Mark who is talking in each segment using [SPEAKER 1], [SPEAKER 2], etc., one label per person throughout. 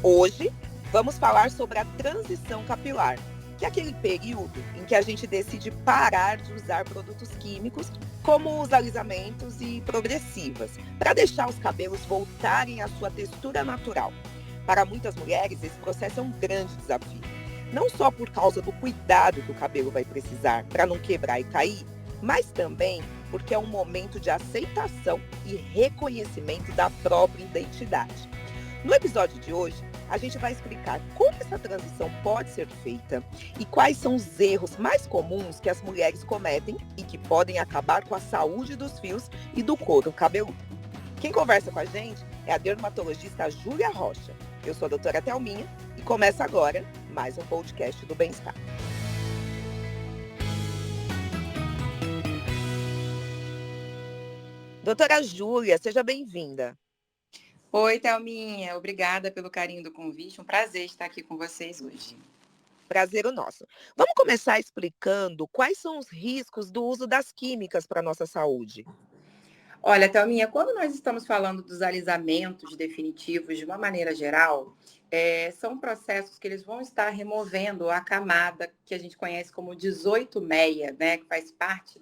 [SPEAKER 1] Hoje, vamos falar sobre a transição capilar, que é aquele período em que a gente decide parar de usar produtos químicos, como os alisamentos e progressivas, para deixar os cabelos voltarem à sua textura natural. Para muitas mulheres, esse processo é um grande desafio. Não só por causa do cuidado que o cabelo vai precisar para não quebrar e cair, mas também porque é um momento de aceitação e reconhecimento da própria identidade. No episódio de hoje, a gente vai explicar como essa transição pode ser feita e quais são os erros mais comuns que as mulheres cometem e que podem acabar com a saúde dos fios e do couro cabeludo. Quem conversa com a gente é a dermatologista Júlia Rocha. Eu sou a doutora Thelminha e começa agora mais um podcast do Bem-Estar. Doutora Júlia, seja bem-vinda.
[SPEAKER 2] Oi, Thelminha. Obrigada pelo carinho do convite. Um prazer estar aqui com vocês hoje.
[SPEAKER 1] Prazer o nosso. Vamos começar explicando quais são os riscos do uso das químicas para a nossa saúde.
[SPEAKER 2] Olha, Thelminha, quando nós estamos falando dos alisamentos definitivos de uma maneira geral, são processos que eles vão estar removendo a camada que a gente conhece como 18-meia, né, que faz parte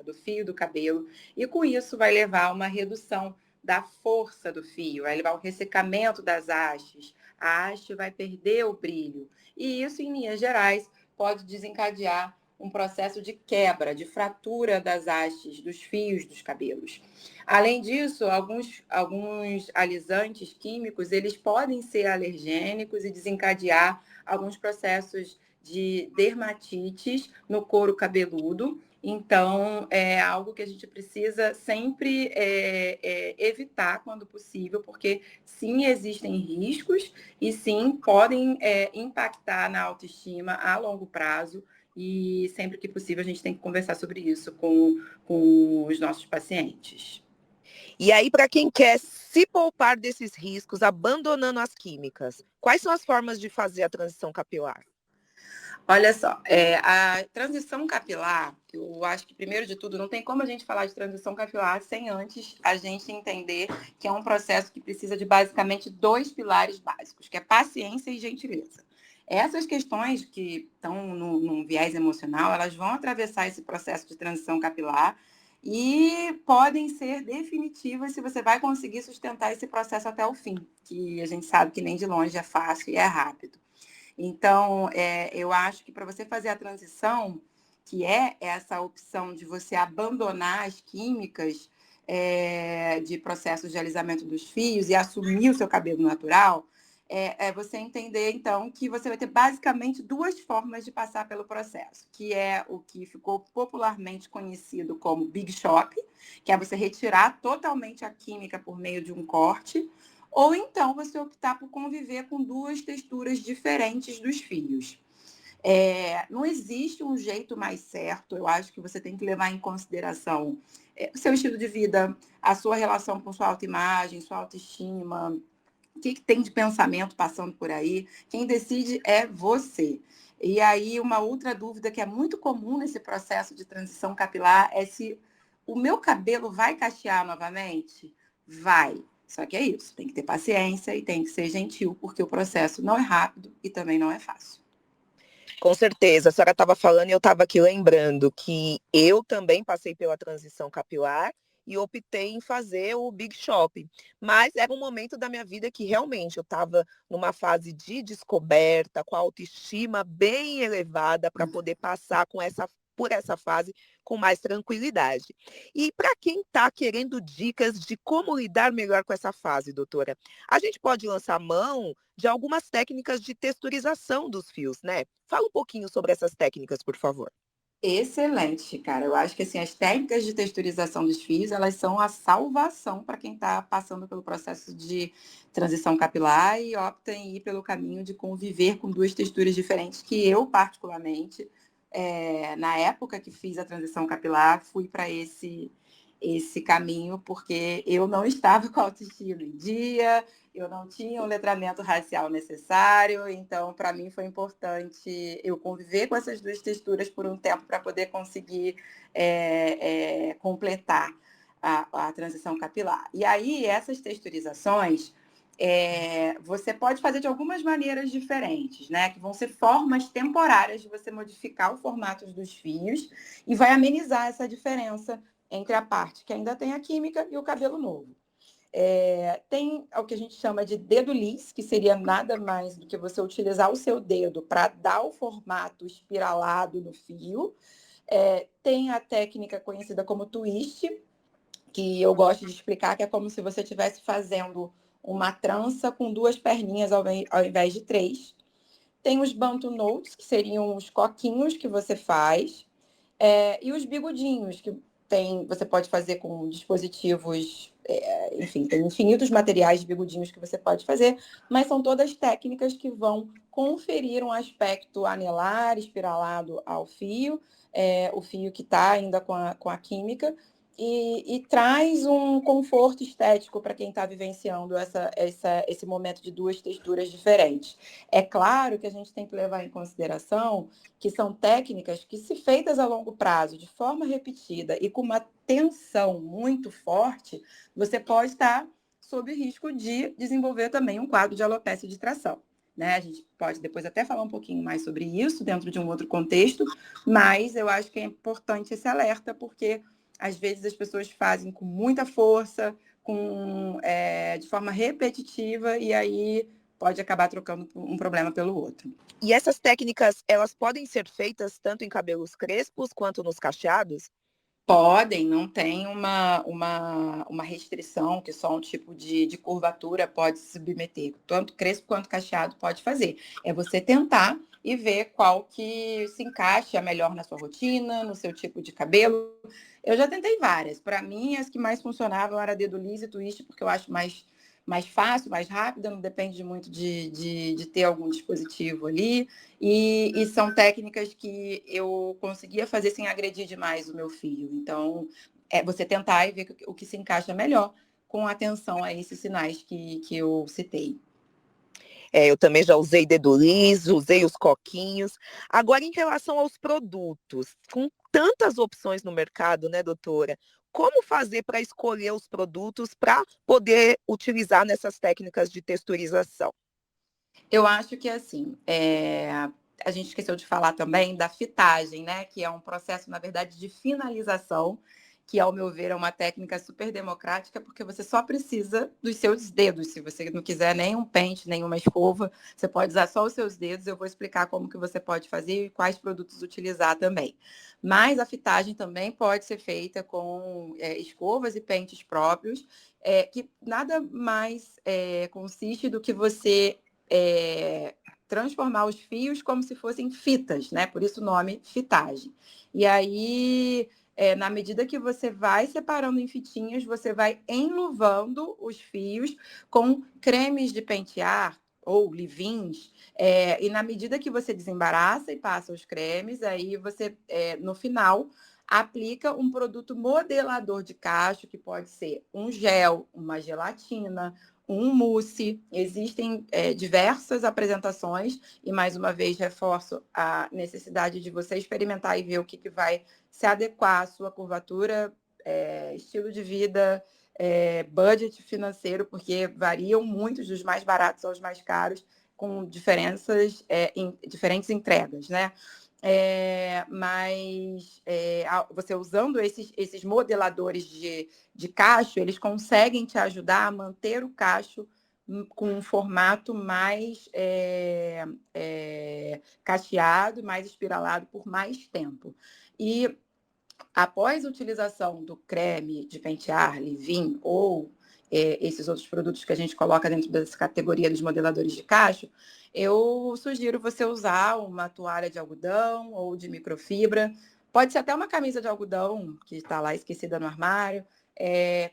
[SPEAKER 2] do fio do cabelo, e com isso vai levar a uma redução da força do fio, vai levar ao ressecamento das hastes, a haste vai perder o brilho, e isso, em linhas gerais, pode desencadear um processo de quebra, de fratura das hastes, dos fios dos cabelos. Além disso, alguns alisantes químicos, eles podem ser alergênicos e desencadear alguns processos de dermatites no couro cabeludo. Então, é algo que a gente precisa sempre evitar quando possível, porque sim, existem riscos e sim, podem impactar na autoestima a longo prazo. E sempre que possível a gente tem que conversar sobre isso com os nossos pacientes.
[SPEAKER 1] E aí, para quem quer se poupar desses riscos, abandonando as químicas, quais são as formas de fazer a transição capilar?
[SPEAKER 2] Olha só, a transição capilar, eu acho que, primeiro de tudo, não tem como a gente falar de transição capilar sem antes a gente entender que é um processo que precisa de basicamente 2 pilares básicos, que é paciência e gentileza. Essas questões que estão num viés emocional, elas vão atravessar esse processo de transição capilar e podem ser definitivas se você vai conseguir sustentar esse processo até o fim, que a gente sabe que nem de longe é fácil e é rápido. Então, eu acho que para você fazer a transição, que é essa opção de você abandonar as químicas de processos de alisamento dos fios e assumir o seu cabelo natural, é você entender, então, que você vai ter basicamente 2 formas de passar pelo processo, que é o que ficou popularmente conhecido como Big Shop, que é você retirar totalmente a química por meio de um corte, ou então você optar por conviver com 2 texturas diferentes dos fios. Não existe um jeito mais certo, eu acho que você tem que levar em consideração o seu estilo de vida, a sua relação com sua autoimagem, sua autoestima, o que tem de pensamento passando por aí. Quem decide é você. E aí, uma outra dúvida que é muito comum nesse processo de transição capilar é se o meu cabelo vai cachear novamente? Vai. Só que é isso, tem que ter paciência e tem que ser gentil, porque o processo não é rápido e também não é fácil.
[SPEAKER 1] Com certeza, a senhora estava falando e eu estava aqui lembrando que eu também passei pela transição capilar e optei em fazer o Big Shop. Mas era um momento da minha vida que realmente eu estava numa fase de descoberta, com a autoestima bem elevada para poder passar por essa fase com mais tranquilidade. E para quem está querendo dicas de como lidar melhor com essa fase, doutora, a gente pode lançar mão de algumas técnicas de texturização dos fios, né? Fala um pouquinho sobre essas técnicas, por favor.
[SPEAKER 2] Excelente, cara. Eu acho que assim, as técnicas de texturização dos fios, elas são a salvação para quem está passando pelo processo de transição capilar e opta em ir pelo caminho de conviver com 2 texturas diferentes, que eu, particularmente, na época que fiz a transição capilar, fui para esse caminho, porque eu não estava com a autoestima em dia, eu não tinha o letramento racial necessário, então para mim foi importante eu conviver com essas 2 texturas por um tempo para poder conseguir completar a transição capilar. E aí essas texturizações, você pode fazer de algumas maneiras diferentes, né? Que vão ser formas temporárias de você modificar o formato dos fios e vai amenizar essa diferença entre a parte que ainda tem a química e o cabelo novo. Tem o que a gente chama de dedo lis, que seria nada mais do que você utilizar o seu dedo para dar o formato espiralado no fio. Tem a técnica conhecida como twist, que eu gosto de explicar, que é como se você estivesse fazendo uma trança com 2 perninhas ao invés de 3. Tem os bantu notes, que seriam os coquinhos que você faz, e os bigodinhos, que você pode fazer com dispositivos, enfim, tem infinitos materiais de bigodinhos que você pode fazer, mas são todas técnicas que vão conferir um aspecto anelar, espiralado ao fio, o fio que está ainda com a química, e traz um conforto estético para quem está vivenciando esse momento de 2 texturas diferentes. É claro que a gente tem que levar em consideração que são técnicas que, se feitas a longo prazo, de forma repetida e com uma tensão muito forte, você pode estar sob risco de desenvolver também um quadro de alopecia de tração. Né? A gente pode depois até falar um pouquinho mais sobre isso dentro de um outro contexto, mas eu acho que é importante esse alerta, porque às vezes as pessoas fazem com muita força, de forma repetitiva, e aí pode acabar trocando um problema pelo outro.
[SPEAKER 1] E essas técnicas, elas podem ser feitas tanto em cabelos crespos quanto nos cacheados?
[SPEAKER 2] Podem, não tem uma restrição que só um tipo de curvatura pode se submeter. Tanto crespo quanto cacheado pode fazer. É você tentar e ver qual que se encaixa melhor na sua rotina, no seu tipo de cabelo. Eu já tentei várias. Para mim, as que mais funcionavam era dedo liso e twist, porque eu acho mais fácil, mais rápida, não depende muito de ter algum dispositivo ali. E são técnicas que eu conseguia fazer sem agredir demais o meu fio. Então, você tentar e ver o que se encaixa melhor com atenção a esses sinais que eu citei.
[SPEAKER 1] Eu também já usei dedo liso, usei os coquinhos. Agora, em relação aos produtos, com tantas opções no mercado, né, doutora? Como fazer para escolher os produtos para poder utilizar nessas técnicas de texturização?
[SPEAKER 2] Eu acho que, assim, a gente esqueceu de falar também da fitagem, né? Que é um processo, na verdade, de finalização, que, ao meu ver, é uma técnica super democrática, porque você só precisa dos seus dedos. Se você não quiser nem um pente, nem uma escova, você pode usar só os seus dedos. Eu vou explicar como que você pode fazer e quais produtos utilizar também. Mas a fitagem também pode ser feita com escovas e pentes próprios, que nada mais consiste do que você transformar os fios como se fossem fitas, né? Por isso o nome fitagem. E aí, na medida que você vai separando em fitinhas, você vai enluvando os fios com cremes de pentear ou leave-ins, e na medida que você desembaraça e passa os cremes, aí você, no final, aplica um produto modelador de cacho, que pode ser um gel, uma gelatina, um mousse. Existem diversas apresentações e, mais uma vez, reforço a necessidade de você experimentar e ver o que vai se adequar à sua curvatura, estilo de vida, budget financeiro, porque variam muito dos mais baratos aos mais caros, com diferenças em diferentes entregas, né? Mas você usando esses modeladores de cacho, eles conseguem te ajudar a manter o cacho com um formato mais cacheado, mais espiralado por mais tempo. E após a utilização do creme de pentear, leave-in ou esses outros produtos que a gente coloca dentro dessa categoria dos modeladores de cacho, eu sugiro você usar uma toalha de algodão ou de microfibra. Pode ser até uma camisa de algodão, que está lá esquecida no armário,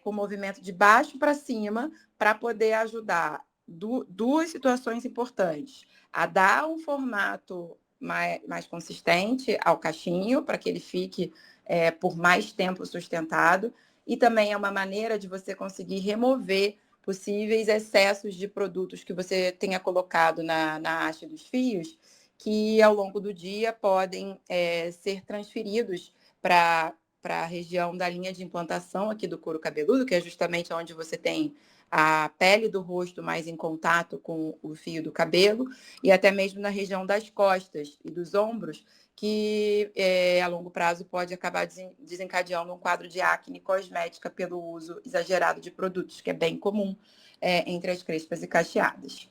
[SPEAKER 2] com movimento de baixo para cima, para poder ajudar duas situações importantes. A dar um formato mais consistente ao cachinho, para que ele fique por mais tempo sustentado, e também é uma maneira de você conseguir remover possíveis excessos de produtos que você tenha colocado na haste dos fios, que ao longo do dia podem ser transferidos para a região da linha de implantação aqui do couro cabeludo, que é justamente onde você tem a pele do rosto mais em contato com o fio do cabelo e até mesmo na região das costas e dos ombros, que a longo prazo pode acabar desencadeando um quadro de acne cosmética pelo uso exagerado de produtos, que é bem comum entre as crespas e cacheadas.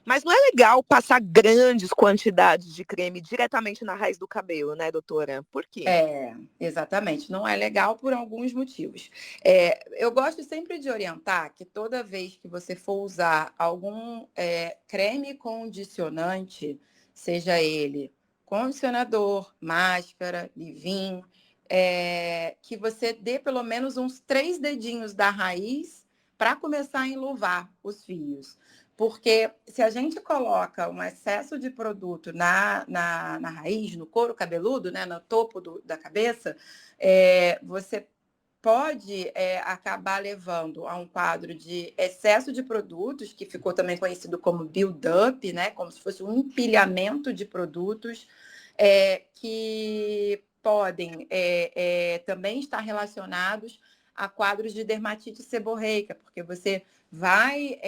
[SPEAKER 1] Mas não é legal passar grandes quantidades de creme diretamente na raiz do cabelo, né, doutora? Por quê?
[SPEAKER 2] Exatamente. Não é legal por alguns motivos. Eu gosto sempre de orientar que toda vez que você for usar algum creme condicionante, seja ele condicionador, máscara, leave-in, que você dê pelo menos uns 3 dedinhos da raiz para começar a enluvar os fios. Porque se a gente coloca um excesso de produto na raiz, no couro cabeludo, né, no topo da cabeça, você pode acabar levando a um quadro de excesso de produtos, que ficou também conhecido como build-up, né, como se fosse um empilhamento de produtos, que podem também estar relacionados a quadros de dermatite seborreica, porque você vai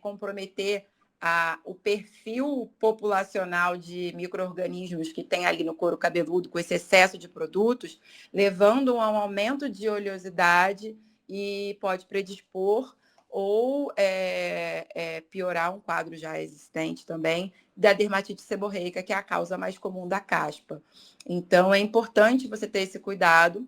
[SPEAKER 2] comprometer o perfil populacional de micro-organismos que tem ali no couro cabeludo com esse excesso de produtos, levando a um aumento de oleosidade e pode predispor ou piorar um quadro já existente também da dermatite seborreica, que é a causa mais comum da caspa. Então, é importante você ter esse cuidado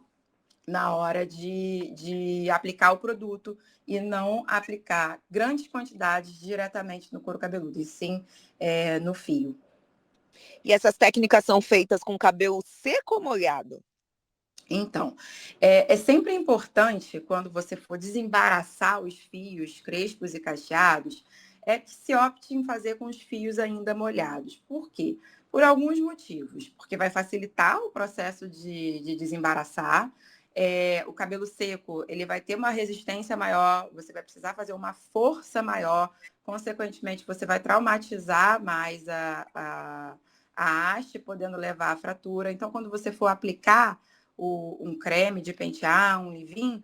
[SPEAKER 2] na hora de aplicar o produto e não aplicar grandes quantidades diretamente no couro cabeludo, e sim no fio.
[SPEAKER 1] E essas técnicas são feitas com cabelo seco ou molhado?
[SPEAKER 2] Então, é sempre importante, quando você for desembaraçar os fios crespos e cacheados, que se opte em fazer com os fios ainda molhados. Por quê? Por alguns motivos. Porque vai facilitar o processo de desembaraçar. O cabelo seco, ele vai ter uma resistência maior, você vai precisar fazer uma força maior, consequentemente, você vai traumatizar mais a haste, podendo levar à fratura. Então, quando você for aplicar um creme de pentear, um leave-in,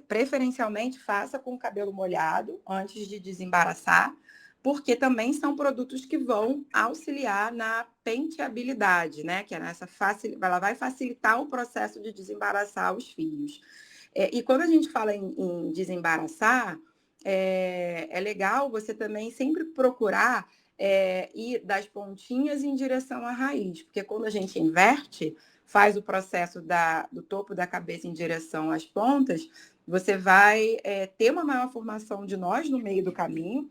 [SPEAKER 2] preferencialmente faça com o cabelo molhado antes de desembaraçar, porque também são produtos que vão auxiliar na penteabilidade, né? Que é ela vai facilitar o processo de desembaraçar os fios. E quando a gente fala em desembaraçar, é legal você também sempre procurar ir das pontinhas em direção à raiz, porque quando a gente inverte, faz o processo do topo da cabeça em direção às pontas, você vai ter uma maior formação de nós no meio do caminho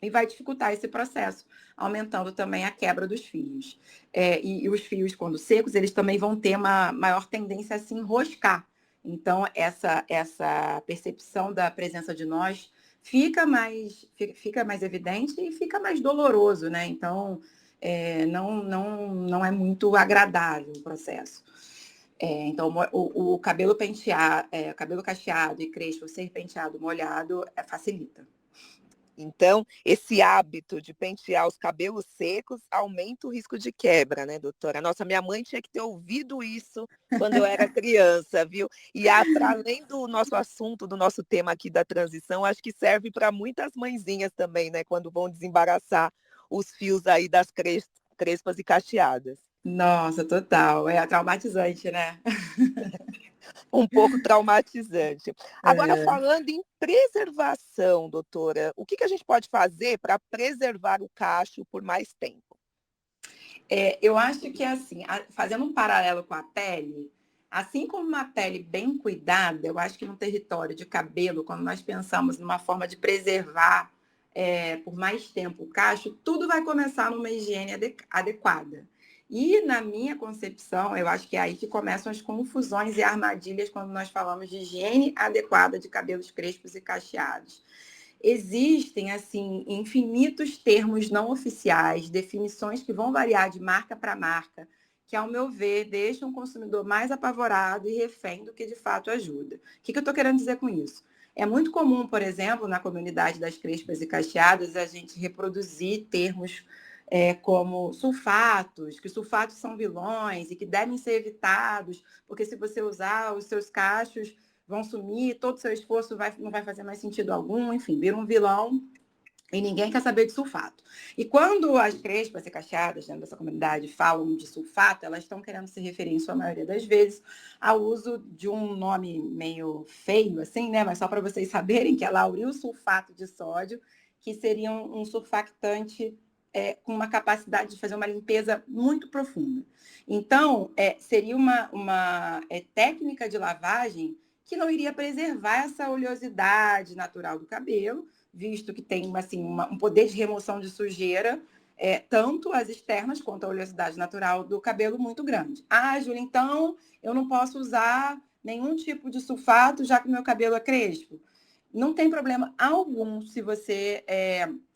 [SPEAKER 2] e vai dificultar esse processo, aumentando também a quebra dos fios. E os fios, quando secos, eles também vão ter uma maior tendência a se enroscar. Então, essa percepção da presença de nós fica mais evidente e fica mais doloroso, né? Então, não é muito agradável o processo. Então, o cabelo penteado, cabelo cacheado e crespo ser penteado molhado facilita.
[SPEAKER 1] Então, esse hábito de pentear os cabelos secos aumenta o risco de quebra, né, doutora? Nossa, minha mãe tinha que ter ouvido isso quando eu era criança, viu? E para além do nosso assunto, do nosso tema aqui da transição, acho que serve para muitas mãezinhas também, né, quando vão desembaraçar os fios aí das crespas e cacheadas.
[SPEAKER 2] Nossa, total. É traumatizante, né?
[SPEAKER 1] Um pouco traumatizante. Agora, falando em preservação, doutora, o que a gente pode fazer para preservar o cacho por mais tempo?
[SPEAKER 2] Eu acho que, assim, fazendo um paralelo com a pele, assim como uma pele bem cuidada, eu acho que no território de cabelo, quando nós pensamos numa forma de preservar por mais tempo o cacho, tudo vai começar numa higiene adequada. E, na minha concepção, eu acho que é aí que começam as confusões e armadilhas quando nós falamos de higiene adequada de cabelos crespos e cacheados. Existem, assim, infinitos termos não oficiais, definições que vão variar de marca para marca, que, ao meu ver, deixam o consumidor mais apavorado e refém do que de fato ajuda. O que eu estou querendo dizer com isso? É muito comum, por exemplo, na comunidade das crespas e cacheadas, a gente reproduzir termos como sulfatos, que sulfatos são vilões e que devem ser evitados, porque se você usar, os seus cachos vão sumir, todo o seu esforço não vai fazer mais sentido algum, enfim, vira um vilão e ninguém quer saber de sulfato. E quando as crespas e cacheadas dentro dessa comunidade falam de sulfato, elas estão querendo se referir, em sua maioria das vezes, ao uso de um nome meio feio, assim, né? Mas só para vocês saberem que é lauril sulfato de sódio, que seria um surfactante com uma capacidade de fazer uma limpeza muito profunda. Então, seria uma técnica de lavagem que não iria preservar essa oleosidade natural do cabelo, visto que tem assim, um poder de remoção de sujeira, tanto as externas quanto a oleosidade natural do cabelo muito grande. Ah, Júlia, então eu não posso usar nenhum tipo de sulfato, já que meu cabelo é crespo. Não tem problema algum se você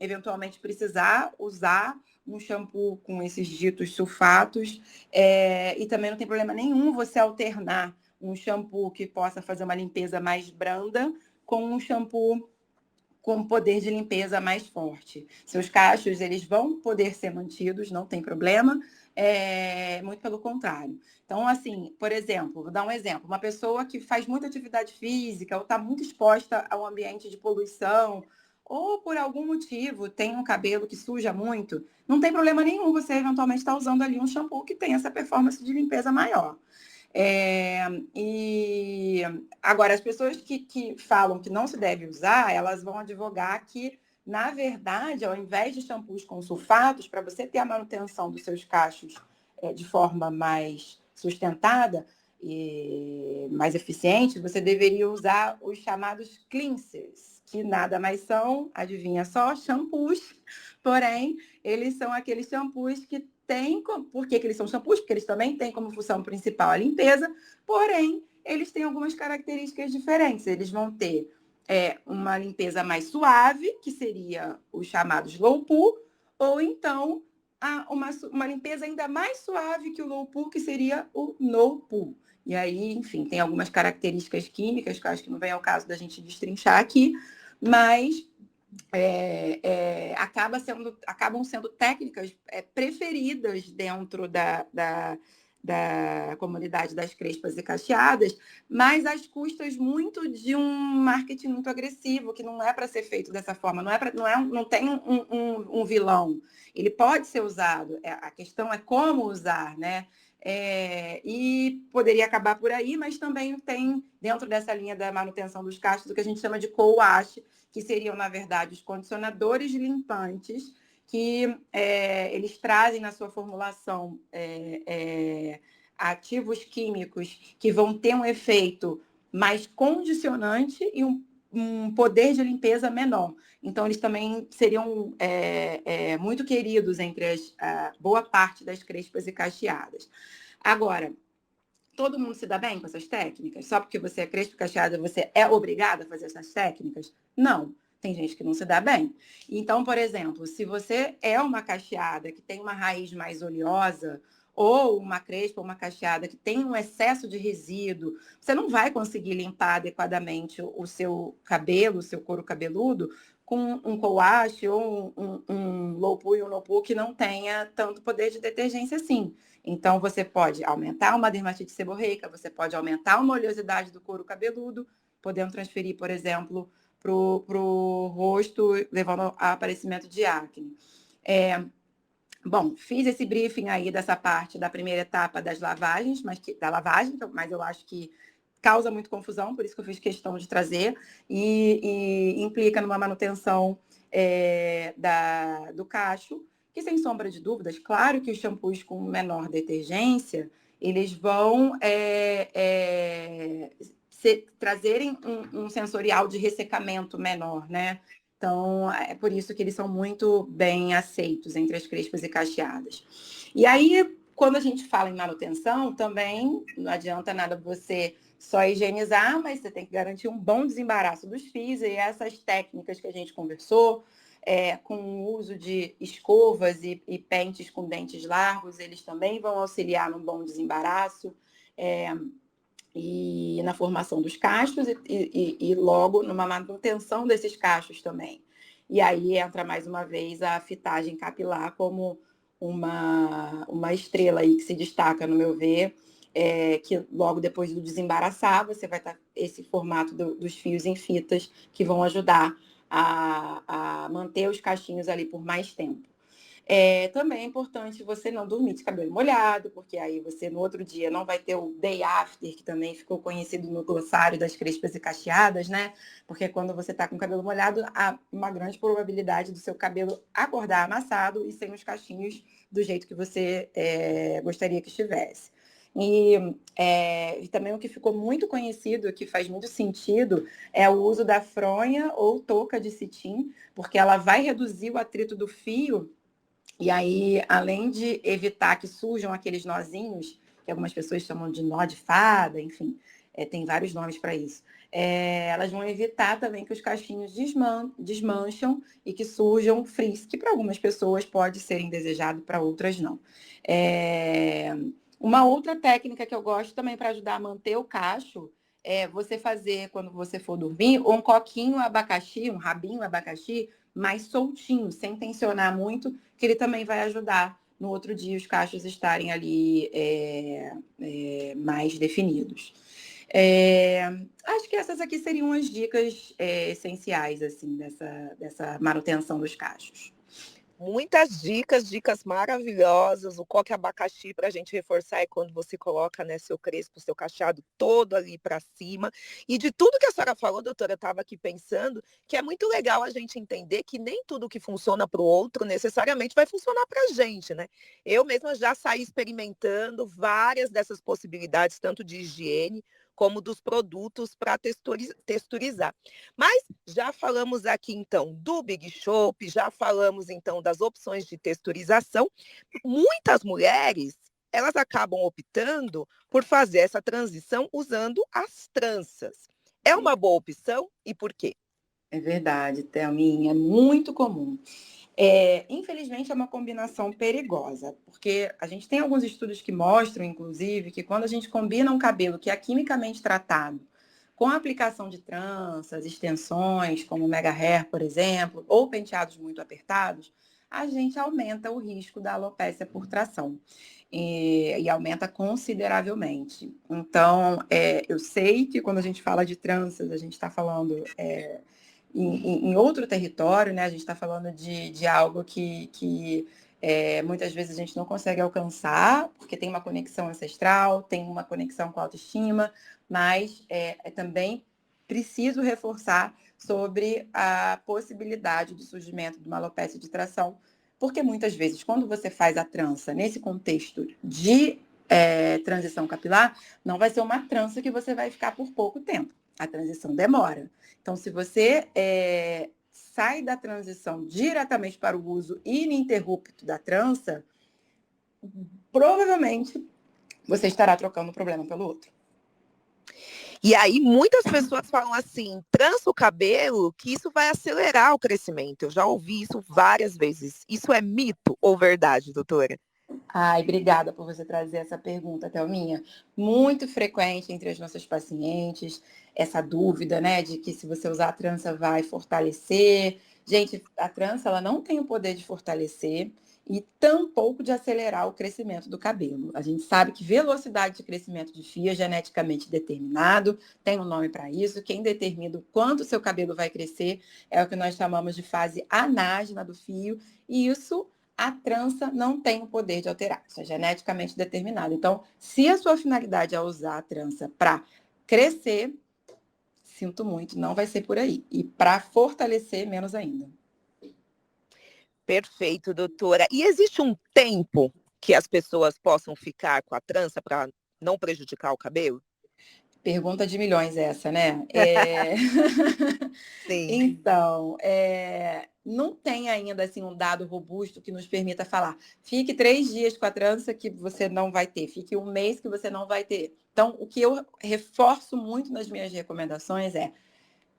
[SPEAKER 2] eventualmente precisar usar um shampoo com esses ditos sulfatos, e também não tem problema nenhum você alternar um shampoo que possa fazer uma limpeza mais branda com um shampoo com poder de limpeza mais forte. Seus cachos, eles vão poder ser mantidos, não tem problema, muito pelo contrário. Então, assim, por exemplo, vou dar um exemplo, uma pessoa que faz muita atividade física ou está muito exposta ao ambiente de poluição, ou por algum motivo tem um cabelo que suja muito, não tem problema nenhum você eventualmente estar usando ali um shampoo que tem essa performance de limpeza maior. E agora, as pessoas que falam que não se deve usar, elas vão advogar que, na verdade, ao invés de shampoos com sulfatos, para você ter a manutenção dos seus cachos de forma mais sustentada e mais eficiente, você deveria usar os chamados cleansers, que nada mais são, adivinha só, shampoos, porém, eles são aqueles shampoos que por que eles são shampoos? Porque eles também têm como função principal a limpeza, porém, eles têm algumas características diferentes. Eles vão ter uma limpeza mais suave, que seria os chamados low poo, ou então uma limpeza ainda mais suave que o low poo, que seria o no poo. E aí, enfim, tem algumas características químicas que eu acho que não vem ao caso da gente destrinchar aqui, mas acabam sendo técnicas preferidas dentro da comunidade das crespas e cacheadas, mas às custas muito de um marketing muito agressivo, que não é para ser feito dessa forma, não tem um vilão. Ele pode ser usado, a questão é como usar, né? E poderia acabar por aí, mas também tem, dentro dessa linha da manutenção dos cachos, o que a gente chama de co-wash, que seriam, na verdade, os condicionadores limpantes, que eles trazem na sua formulação ativos químicos que vão ter um efeito mais condicionante e um poder de limpeza menor. Então, eles também seriam muito queridos entre a boa parte das crespas e cacheadas. Agora, todo mundo se dá bem com essas técnicas? Só porque você é crespo e cacheada, você é obrigada a fazer essas técnicas? Não. Tem gente que não se dá bem. Então, por exemplo, se você é uma cacheada que tem uma raiz mais oleosa, ou uma crespa ou uma cacheada que tem um excesso de resíduo, você não vai conseguir limpar adequadamente o seu cabelo, o seu couro cabeludo, com um co-wash ou um low poo e um no poo que não tenha tanto poder de detergência assim. Então, você pode aumentar uma dermatite seborreica, você pode aumentar uma oleosidade do couro cabeludo, podendo transferir, por exemplo, para o rosto, levando ao aparecimento de acne. Bom, fiz esse briefing aí dessa parte da primeira etapa das lavagens, mas eu acho que causa muito confusão, por isso que eu fiz questão de trazer, e implica numa manutenção do cacho, que sem sombra de dúvidas, claro que os shampoos com menor detergência, eles vão trazerem um sensorial de ressecamento menor, né? Então, é por isso que eles são muito bem aceitos entre as crespas e cacheadas. E aí, quando a gente fala em manutenção, também não adianta nada você só higienizar, mas você tem que garantir um bom desembaraço dos fios, e essas técnicas que a gente conversou, com o uso de escovas e pentes com dentes largos, eles também vão auxiliar no bom desembaraço, e na formação dos cachos e logo numa manutenção desses cachos também. E aí entra mais uma vez a fitagem capilar como uma estrela aí que se destaca, no meu ver, que logo depois do desembaraçar, você vai estar esse formato dos fios em fitas que vão ajudar a manter os cachinhos ali por mais tempo. Também é importante você não dormir de cabelo molhado, porque aí você no outro dia não vai ter o day after, que também ficou conhecido no glossário das crespas e cacheadas, né? Porque quando você está com o cabelo molhado, há uma grande probabilidade do seu cabelo acordar amassado e sem os cachinhos do jeito que você gostaria que estivesse. E também o que ficou muito conhecido, que faz muito sentido, é o uso da fronha ou touca de cetim, porque ela vai reduzir o atrito do fio. E aí, além de evitar que surjam aqueles nozinhos, que algumas pessoas chamam de nó de fada, enfim, tem vários nomes para isso, elas vão evitar também que os cachinhos desmancham e que surjam frizz, que para algumas pessoas pode ser indesejado, para outras não. Uma outra técnica que eu gosto também para ajudar a manter o cacho é você fazer, quando você for dormir, um coquinho abacaxi, um rabinho abacaxi, mais soltinho, sem tensionar muito, que ele também vai ajudar no outro dia os cachos estarem ali mais definidos. Acho que essas aqui seriam as dicas essenciais assim dessa manutenção dos cachos.
[SPEAKER 1] Muitas dicas maravilhosas. O coque abacaxi para a gente reforçar é quando você coloca, né, seu crespo, seu cacheado todo ali para cima. E de tudo que a senhora falou, doutora, eu estava aqui pensando que é muito legal a gente entender que nem tudo que funciona para o outro necessariamente vai funcionar para a gente, né? Eu mesma já saí experimentando várias dessas possibilidades, tanto de higiene como dos produtos para texturizar. Mas já falamos aqui, então, do Big Shop, já falamos, então, das opções de texturização. Muitas mulheres, elas acabam optando por fazer essa transição usando as tranças. É uma boa opção e por quê?
[SPEAKER 2] É verdade, Thelminha, é muito comum. Infelizmente, é uma combinação perigosa, porque a gente tem alguns estudos que mostram, inclusive, que quando a gente combina um cabelo que é quimicamente tratado com a aplicação de tranças, extensões, como o mega hair, por exemplo, ou penteados muito apertados, a gente aumenta o risco da alopécia por tração. E aumenta consideravelmente. Então, eu sei que quando a gente fala de tranças, a gente está falando em outro território, né? A gente está falando de algo que muitas vezes a gente não consegue alcançar, porque tem uma conexão ancestral, tem uma conexão com a autoestima, mas é também preciso reforçar sobre a possibilidade do surgimento de uma alopecia de tração, porque muitas vezes, quando você faz a trança nesse contexto de transição capilar, não vai ser uma trança que você vai ficar por pouco tempo. A transição demora. Então, se você sai da transição diretamente para o uso ininterrupto da trança, provavelmente você estará trocando um problema pelo outro.
[SPEAKER 1] E aí, muitas pessoas falam assim, trança o cabelo, que isso vai acelerar o crescimento. Eu já ouvi isso várias vezes. Isso é mito ou verdade, doutora?
[SPEAKER 2] Ai, obrigada por você trazer essa pergunta, Thelminha. Muito frequente entre as nossas pacientes, essa dúvida, né, de que se você usar a trança vai fortalecer. Gente, a trança, ela não tem o poder de fortalecer e tampouco de acelerar o crescimento do cabelo. A gente sabe que velocidade de crescimento de fio é geneticamente determinado, tem um nome para isso. Quem determina o quanto o seu cabelo vai crescer é o que nós chamamos de fase anágena do fio, e isso a trança não tem o poder de alterar, isso é geneticamente determinado. Então, se a sua finalidade é usar a trança para crescer, sinto muito, não vai ser por aí. E para fortalecer, menos ainda.
[SPEAKER 1] Perfeito, doutora. E existe um tempo que as pessoas possam ficar com a trança para não prejudicar o cabelo?
[SPEAKER 2] Pergunta de milhões essa, né?
[SPEAKER 1] Sim.
[SPEAKER 2] Então, não tem ainda assim um dado robusto que nos permita falar. Fique 3 dias com a trança que você não vai ter, fique 1 mês que você não vai ter. Então, o que eu reforço muito nas minhas recomendações é: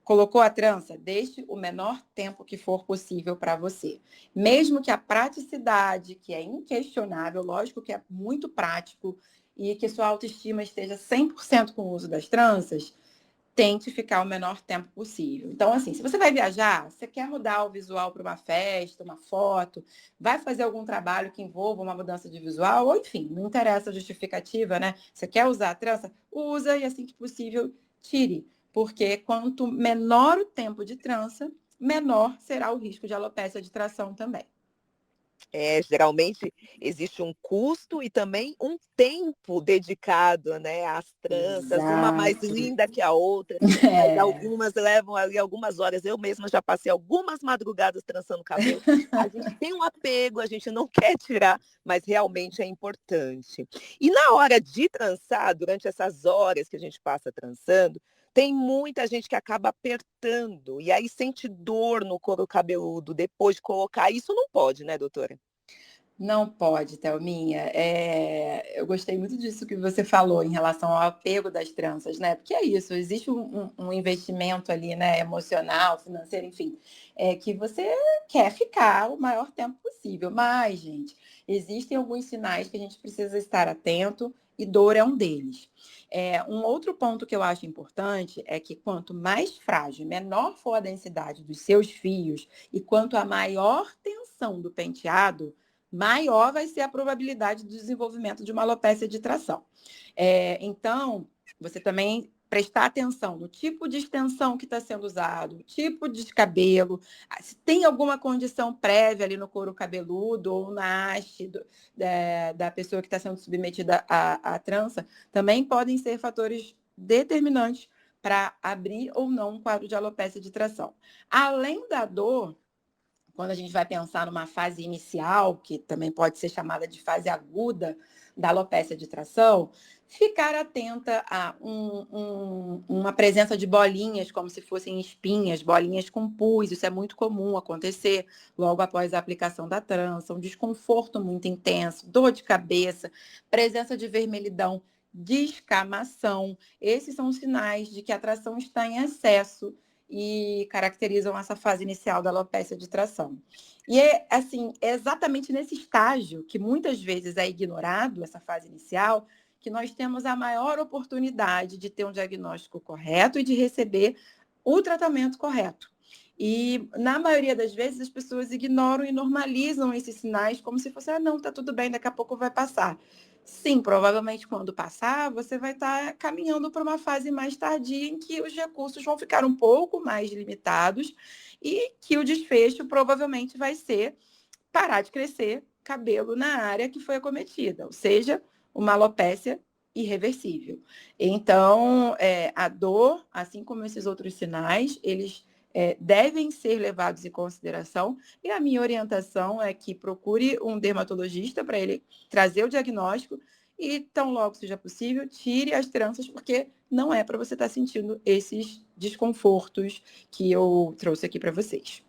[SPEAKER 2] colocou a trança, deixe o menor tempo que for possível para você. Mesmo que a praticidade, que é inquestionável, lógico que é muito prático, e que sua autoestima esteja 100% com o uso das tranças, tente ficar o menor tempo possível. Então, assim, se você vai viajar, você quer mudar o visual para uma festa, uma foto, vai fazer algum trabalho que envolva uma mudança de visual, ou enfim, não interessa a justificativa, né? Você quer usar a trança? Usa e assim que possível, tire. Porque quanto menor o tempo de trança, menor será o risco de alopécia de tração também.
[SPEAKER 1] Geralmente existe um custo e também um tempo dedicado, né, às tranças, uma mais
[SPEAKER 2] Exato.
[SPEAKER 1] linda que a outra, mas
[SPEAKER 2] É.
[SPEAKER 1] algumas levam ali algumas horas. Eu mesma já passei algumas madrugadas trançando o cabelo. A gente tem um apego, a gente não quer tirar, mas realmente é importante. E na hora de trançar, durante essas horas que a gente passa trançando, tem muita gente que acaba apertando e aí sente dor no couro cabeludo depois de colocar. Isso não pode, né, doutora?
[SPEAKER 2] Não pode, Thelminha. Eu gostei muito disso que você falou em relação ao apego das tranças, né? Porque é isso, existe um investimento ali, né, emocional, financeiro, enfim, que você quer ficar o maior tempo possível. Mas, gente, existem alguns sinais que a gente precisa estar atento e dor é um deles. Um outro ponto que eu acho importante é que quanto mais frágil, menor for a densidade dos seus fios e quanto a maior tensão do penteado, maior vai ser a probabilidade do desenvolvimento de uma alopécia de tração. Então, você também prestar atenção no tipo de extensão que está sendo usado, o tipo de cabelo, se tem alguma condição prévia ali no couro cabeludo ou na haste da pessoa que está sendo submetida à trança, também podem ser fatores determinantes para abrir ou não um quadro de alopécia de tração. Além da dor, quando a gente vai pensar numa fase inicial, que também pode ser chamada de fase aguda da alopécia de tração, ficar atenta a uma presença de bolinhas, como se fossem espinhas, bolinhas com pus, isso é muito comum acontecer logo após a aplicação da trança, um desconforto muito intenso, dor de cabeça, presença de vermelhidão, descamação. Esses são os sinais de que a tração está em excesso e caracterizam essa fase inicial da alopécia de tração. E assim, é exatamente nesse estágio, que muitas vezes é ignorado, essa fase inicial, que nós temos a maior oportunidade de ter um diagnóstico correto e de receber o tratamento correto. E, na maioria das vezes, as pessoas ignoram e normalizam esses sinais como se fosse, não, tá tudo bem, daqui a pouco vai passar. Sim, provavelmente quando passar, você vai estar caminhando para uma fase mais tardia em que os recursos vão ficar um pouco mais limitados e que o desfecho provavelmente vai ser parar de crescer cabelo na área que foi acometida, ou seja, uma alopécia irreversível. Então, a dor, assim como esses outros sinais, eles devem ser levados em consideração, e a minha orientação é que procure um dermatologista para ele trazer o diagnóstico e, tão logo seja possível, tire as tranças, porque não é para você estar sentindo esses desconfortos que eu trouxe aqui para vocês.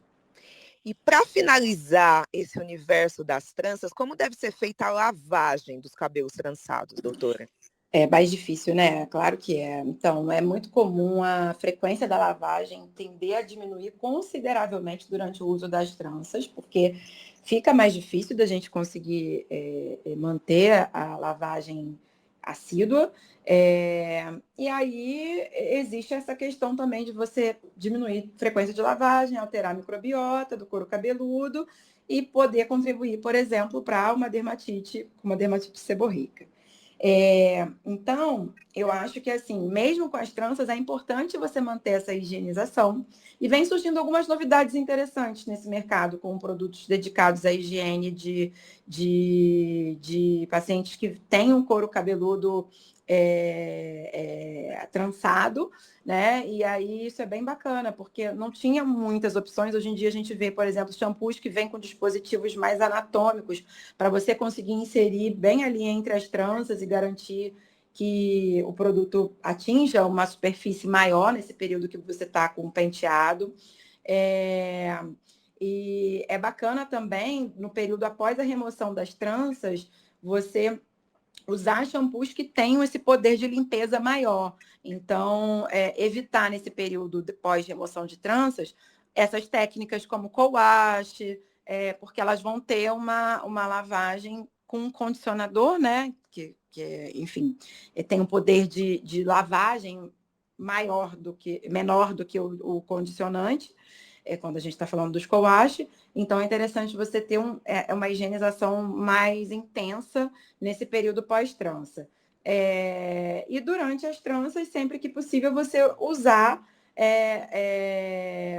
[SPEAKER 1] E para finalizar esse universo das tranças, como deve ser feita a lavagem dos cabelos trançados, doutora?
[SPEAKER 2] É mais difícil, né? Claro que é. Então, é muito comum a frequência da lavagem tender a diminuir consideravelmente durante o uso das tranças, porque fica mais difícil da gente conseguir manter a lavagem assídua. E aí existe essa questão também de você diminuir a frequência de lavagem, alterar a microbiota do couro cabeludo e poder contribuir, por exemplo, para uma dermatite seborreica. Então, eu acho que, assim, mesmo com as tranças, é importante você manter essa higienização. E vem surgindo algumas novidades interessantes nesse mercado, com produtos dedicados à higiene de pacientes que têm um couro cabeludo trançado, né? E aí isso é bem bacana, porque não tinha muitas opções. Hoje em dia a gente vê, por exemplo, shampoos que vêm com dispositivos mais anatômicos para você conseguir inserir bem ali entre as tranças e garantir que o produto atinja uma superfície maior nesse período que você está com o penteado. E é bacana também, no período após a remoção das tranças, você usar shampoos que tenham esse poder de limpeza maior. Então, evitar nesse período depois de remoção de tranças, essas técnicas como co-wash, porque elas vão ter uma lavagem com um condicionador, né? Que enfim, tem um poder de lavagem menor do que o condicionante, quando a gente está falando dos co-wash. Então, é interessante você ter uma higienização mais intensa nesse período pós-trança. E durante as tranças, sempre que possível, você usar...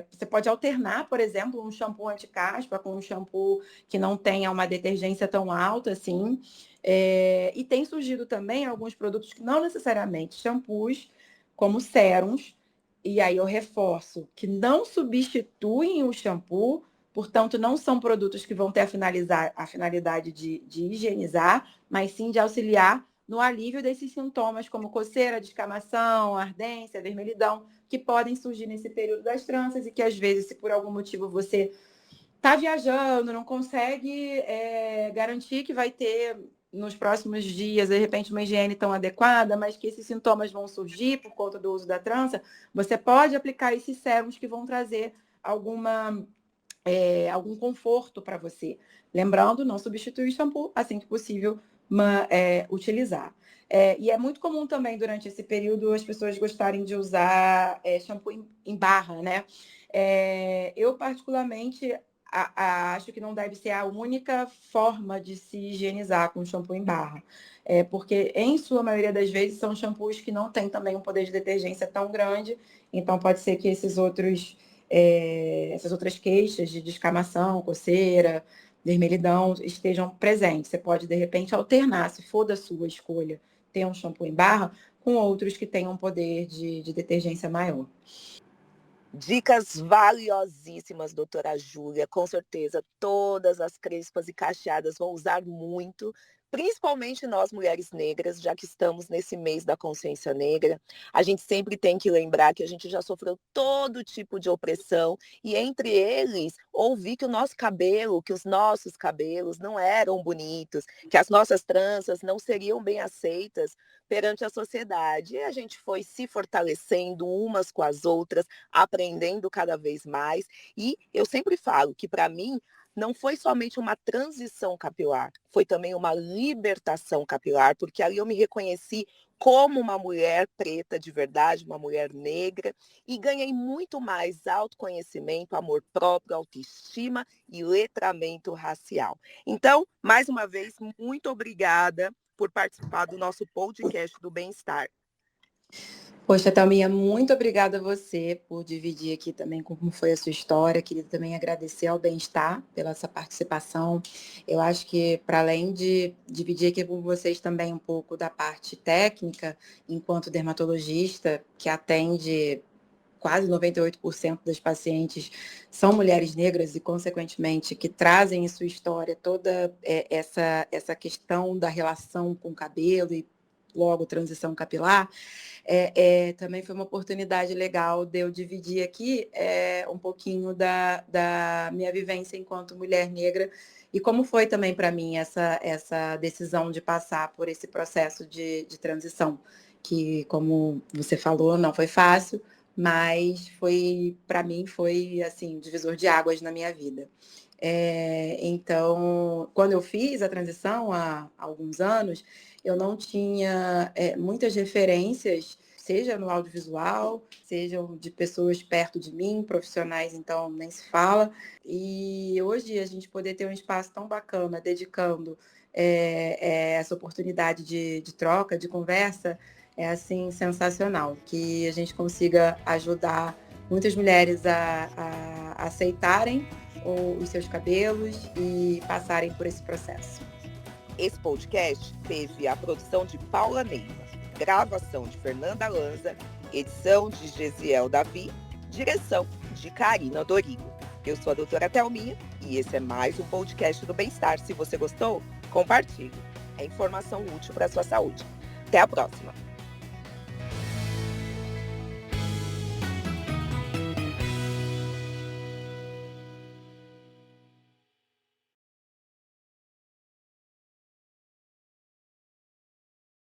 [SPEAKER 2] você pode alternar, por exemplo, um shampoo anti-caspa com um shampoo que não tenha uma detergência tão alta assim. E tem surgido também alguns produtos que não necessariamente shampoos, como sérums, e aí eu reforço, que não substituem o shampoo, portanto, não são produtos que vão ter a finalidade de higienizar, mas sim de auxiliar no alívio desses sintomas, como coceira, descamação, ardência, vermelhidão, que podem surgir nesse período das tranças e que, às vezes, se por algum motivo você está viajando, não consegue garantir que vai ter nos próximos dias, de repente, uma higiene tão adequada, mas que esses sintomas vão surgir por conta do uso da trança, você pode aplicar esses sérums que vão trazer algum conforto para você. Lembrando, não substituir o shampoo, assim que possível, utilizar. E é muito comum também, durante esse período, as pessoas gostarem de usar shampoo em barra, né? Eu, particularmente, acho que não deve ser a única forma de se higienizar com shampoo em barra. Porque, em sua maioria das vezes, são shampoos que não têm também um poder de detergência tão grande, então pode ser que essas outras queixas de descamação, coceira, vermelhidão estejam presentes. Você pode, de repente, alternar, se for da sua escolha, ter um shampoo em barra com outros que tenham um poder de detergência maior.
[SPEAKER 1] Dicas valiosíssimas, doutora Júlia. Com certeza, todas as crespas e cacheadas vão usar muito, principalmente nós, mulheres negras, já que estamos nesse mês da consciência negra. A gente sempre tem que lembrar que a gente já sofreu todo tipo de opressão e, entre eles, ouvir que o nosso cabelo, que os nossos cabelos não eram bonitos, que as nossas tranças não seriam bem aceitas perante a sociedade. E a gente foi se fortalecendo umas com as outras, aprendendo cada vez mais. E eu sempre falo que, para mim, não foi somente uma transição capilar, foi também uma libertação capilar, porque ali eu me reconheci como uma mulher preta de verdade, uma mulher negra, e ganhei muito mais autoconhecimento, amor próprio, autoestima e letramento racial. Então, mais uma vez, muito obrigada por participar do nosso podcast do Bem-Estar.
[SPEAKER 2] Poxa, Thalminha, muito obrigada a você por dividir aqui também como foi a sua história. Queria também agradecer ao Bem-Estar pela essa participação. Eu acho que, para além de dividir aqui com vocês também um pouco da parte técnica, enquanto dermatologista, que atende quase 98% das pacientes são mulheres negras e, consequentemente, que trazem em sua história toda essa questão da relação com o cabelo e logo transição capilar, também foi uma oportunidade legal de eu dividir aqui um pouquinho da minha vivência enquanto mulher negra e como foi também para mim essa decisão de passar por esse processo de transição, que, como você falou, não foi fácil, mas para mim foi assim, divisor de águas na minha vida. Então, quando eu fiz a transição há alguns anos, eu não tinha muitas referências, seja no audiovisual, sejam de pessoas perto de mim, profissionais, então nem se fala. E hoje a gente poder ter um espaço tão bacana, dedicando essa oportunidade de troca, de conversa, é assim sensacional, que a gente consiga ajudar muitas mulheres a aceitarem os seus cabelos e passarem por esse processo.
[SPEAKER 1] Esse podcast teve a produção de Paula Neiva, gravação de Fernanda Lanza, edição de Gesiel Davi, direção de Karina Dorigo. Eu sou a doutora Thalminha e esse é mais um podcast do Bem-Estar. Se você gostou, compartilhe. É informação útil para a sua saúde. Até a próxima!